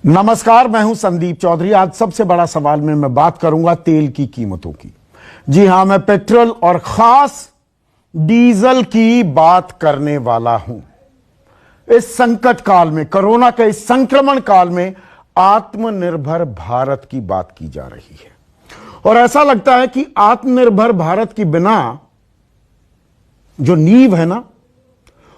नमस्कार, मैं हूं संदीप चौधरी। आज सबसे बड़ा सवाल में मैं बात करूंगा तेल की कीमतों की। जी हां, मैं पेट्रोल और खास डीजल की बात करने वाला हूं। इस संकट काल में, कोरोना के इस संक्रमण काल में आत्मनिर्भर भारत की बात की जा रही है और ऐसा लगता है कि आत्मनिर्भर भारत की बिना जो नींव है ना,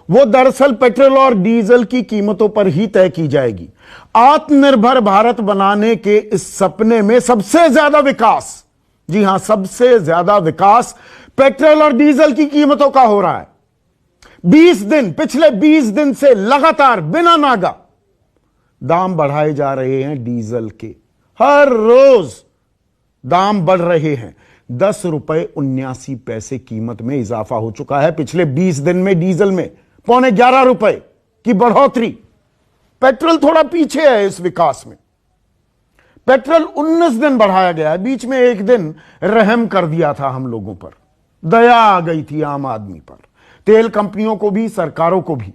वो दरअसल पेट्रोल और डीजल की कीमतों पर ही तय की जाएगी। आत्मनिर्भर भारत बनाने के इस सपने में सबसे ज्यादा विकास, जी हां, सबसे ज्यादा विकास पेट्रोल और डीजल की कीमतों का हो रहा है। पिछले 20 दिन से लगातार बिना नागा दाम बढ़ाए जा रहे हैं डीजल के। हर रोज दाम बढ़ रहे हैं। 10.79 रुपए कीमत में इजाफा हो चुका है पिछले 20 दिन में। डीजल में ₹11.5 की बढ़ोतरी। पेट्रोल थोड़ा पीछे है इस विकास में। पेट्रोल 19 दिन बढ़ाया गया है। बीच में एक दिन रहम कर दिया था हम लोगों पर, दया आ गई थी आम आदमी पर, तेल कंपनियों को भी, सरकारों को भी।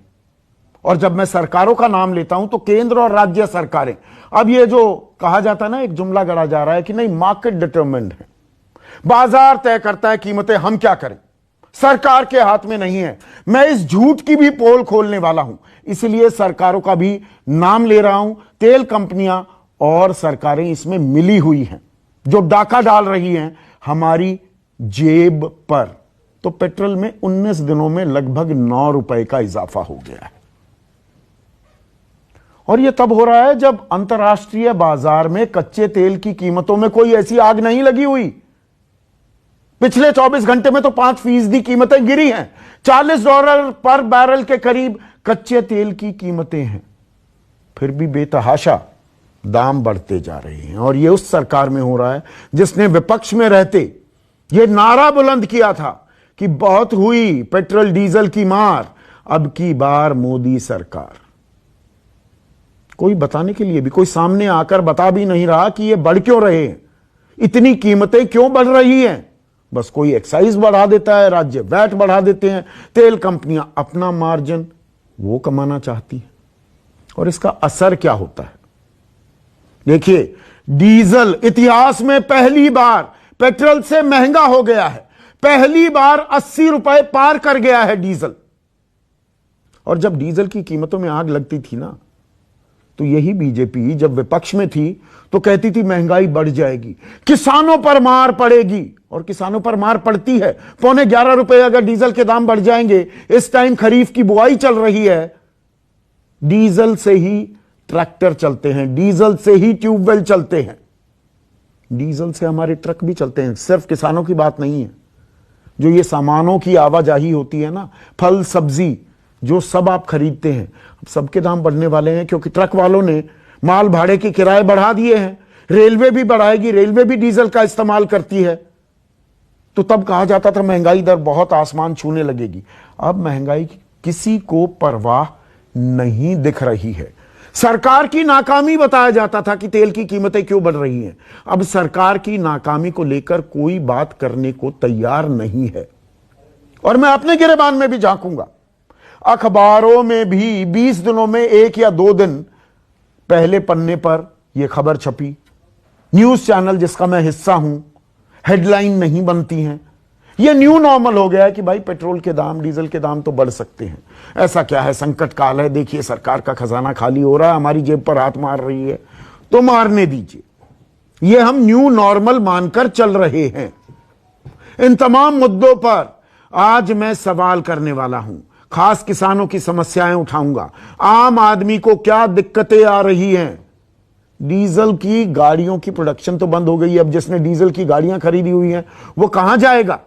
और जब मैं सरकारों का नाम लेता हूं तो केंद्र और राज्य सरकारें। अब ये जो कहा जाता है ना, एक जुमला गढ़ा जा रहा है कि नहीं, मार्केट डिटरमिन्ड है, बाजार तय करता है कीमतें, हम क्या करें, सरकार के हाथ में नहीं है। मैं इस झूठ की भी पोल खोलने वाला हूं, इसलिए सरकारों का भी नाम ले रहा हूं। तेल कंपनियां और सरकारें इसमें मिली हुई हैं, जो डाका डाल रही हैं हमारी जेब पर। तो पेट्रोल में 19 दिनों में लगभग ₹9 का इजाफा हो गया है। और यह तब हो रहा है जब अंतर्राष्ट्रीय बाजार में कच्चे तेल की कीमतों में कोई ऐसी आग नहीं लगी हुई। पिछले 24 घंटे में तो 5% कीमतें गिरी हैं। $40 पर बैरल के करीब कच्चे तेल की कीमतें हैं। फिर भी बेतहाशा दाम बढ़ते जा रहे हैं। और यह उस सरकार में हो रहा है जिसने विपक्ष में रहते यह नारा बुलंद किया था कि बहुत हुई पेट्रोल डीजल की मार, अब की बार मोदी सरकार। कोई बताने के लिए भी, कोई सामने आकर बता भी नहीं रहा कि यह बढ़ क्यों रहे हैं, इतनी कीमतें क्यों बढ़ रही हैं। बस कोई एक्साइज बढ़ा देता है, राज्य वैट बढ़ा देते हैं, तेल कंपनियां अपना मार्जिन वो कमाना चाहती हैं। और इसका असर क्या होता है? देखिए, डीजल इतिहास में पहली बार पेट्रोल से महंगा हो गया है। पहली बार ₹80 पार कर गया है डीजल। और जब डीजल की कीमतों में आग लगती थी ना, तो यही बीजेपी जब विपक्ष में थी तो कहती थी महंगाई बढ़ जाएगी, किसानों पर मार पड़ेगी। और किसानों पर मार पड़ती है। ₹11.5 अगर डीजल के दाम बढ़ जाएंगे, इस टाइम खरीफ की बुआई चल रही है, डीजल से ही ट्रैक्टर चलते हैं, डीजल से ही ट्यूबवेल चलते हैं, डीजल से हमारे ट्रक भी चलते हैं। सिर्फ किसानों की बात नहीं है, जो ये सामानों की आवाजाही होती है ना, फल सब्जी, जो सब आप खरीदते हैं, सबके दाम बढ़ने वाले हैं, क्योंकि ट्रक वालों ने माल भाड़े के किराए बढ़ा दिए हैं। रेलवे भी बढ़ाएगी, रेलवे भी डीजल का इस्तेमाल करती है। तो तब कहा जाता था महंगाई दर बहुत आसमान छूने लगेगी। अब महंगाई की किसी को परवाह नहीं दिख रही है। सरकार की नाकामी बताया जाता था कि तेल की कीमतें क्यों बढ़ रही हैं। अब सरकार की नाकामी को लेकर कोई बात करने को तैयार नहीं है। और मैं अपने गिरेबान में भी झांकूंगा। अखबारों में भी 20 दिनों में 1 या 2 दिन पहले पन्ने पर यह खबर छपी। न्यूज चैनल जिसका मैं हिस्सा हूं, हेडलाइन नहीं बनती हैं। यह न्यू नॉर्मल हो गया है कि भाई पेट्रोल के दाम, डीजल के दाम तो बढ़ सकते हैं। ऐसा क्या है, संकट काल है, देखिए सरकार का खजाना खाली हो रहा है, हमारी जेब पर हाथ मार रही है, तो मारने दीजिए। यह हम न्यू नॉर्मल मानकर चल रहे हैं। इन तमाम मुद्दों पर आज मैं सवाल करने वाला हूं। खास किसानों की समस्याएं उठाऊंगा। आम आदमी को क्या दिक्कतें आ रही हैं। डीजल की गाड़ियों की प्रोडक्शन तो बंद हो गई है। अब जिसने डीजल की गाड़ियां खरीदी हुई हैं वो कहां जाएगा?